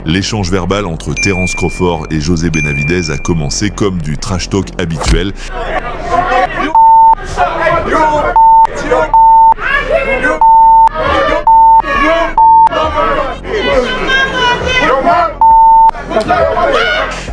L'échange verbal entre Terence Crawford et José Benavidez a commencé comme du trash talk habituel.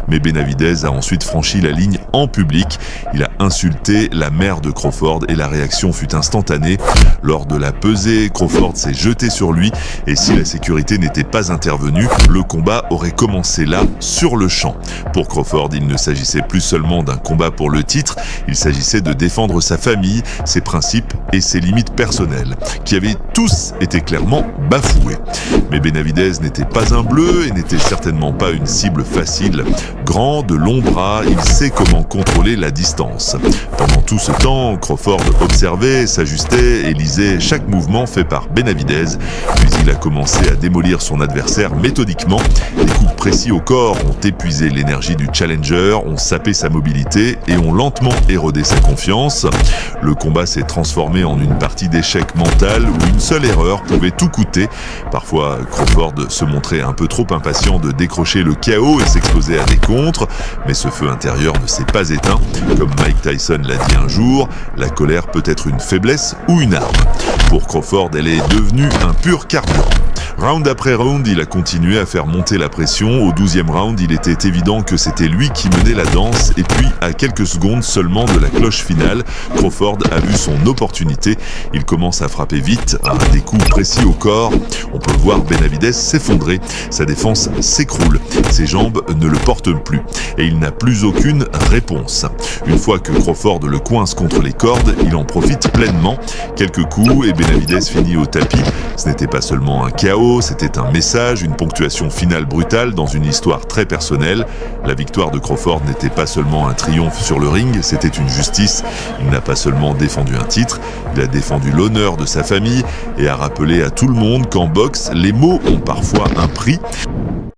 Mais Benavidez a ensuite franchi la ligne en public. Il a insulté la mère de Crawford et la réaction fut instantanée. Lors de la pesée, Crawford s'est jeté sur lui et si la sécurité n'était pas intervenue, le combat aurait commencé là, sur le champ. Pour Crawford, il ne s'agissait plus seulement d'un combat pour le titre, il s'agissait de défendre sa famille, ses principes et ses limites personnelles, qui avaient tous été clairement bafoués. Mais Benavidez n'était pas un bleu et n'était certainement pas une cible facile. Grand, de longs bras, il sait comment contrôler la distance. Pendant tout ce temps, Crawford observait, s'ajustait et lisait chaque mouvement fait par Benavidez. Puis il a commencé à démolir son adversaire méthodiquement. Des coups précis au corps ont épuisé l'énergie du challenger, ont sapé sa mobilité et ont lentement érodé sa confiance. Le combat s'est transformé en une partie d'échec mental où une seule erreur pouvait tout coûter. Parfois, Crawford se montrait un peu trop impatient de décrocher le KO et s'exposait à des contres, mais ce feu intérieur ne s'est pas éteint. Comme Mike Tyson l'a dit un jour, la colère peut être une faiblesse ou une arme. Pour Crawford, elle est devenue un pur carburant. Round après round, il a continué à faire monter la pression. Au 12e round, il était évident que c'était lui qui menait la danse. Et puis, à quelques secondes seulement de la cloche finale, Crawford a vu son opportunité. Il commence à frapper vite, à des coups précis au corps. On peut voir Benavidez s'effondrer. Sa défense s'écroule. Ses jambes ne le portent plus. Et il n'a plus aucune réponse. Une fois que Crawford le coince contre les cordes, il en profite pleinement. Quelques coups et Benavidez finit au tapis. Ce n'était pas seulement un KO, c'était un message, une ponctuation finale brutale dans une histoire très personnelle. La victoire de Crawford n'était pas seulement un triomphe sur le ring, c'était une justice. Il n'a pas seulement défendu un titre, il a défendu l'honneur de sa famille et a rappelé à tout le monde qu'en boxe, les mots ont parfois un prix.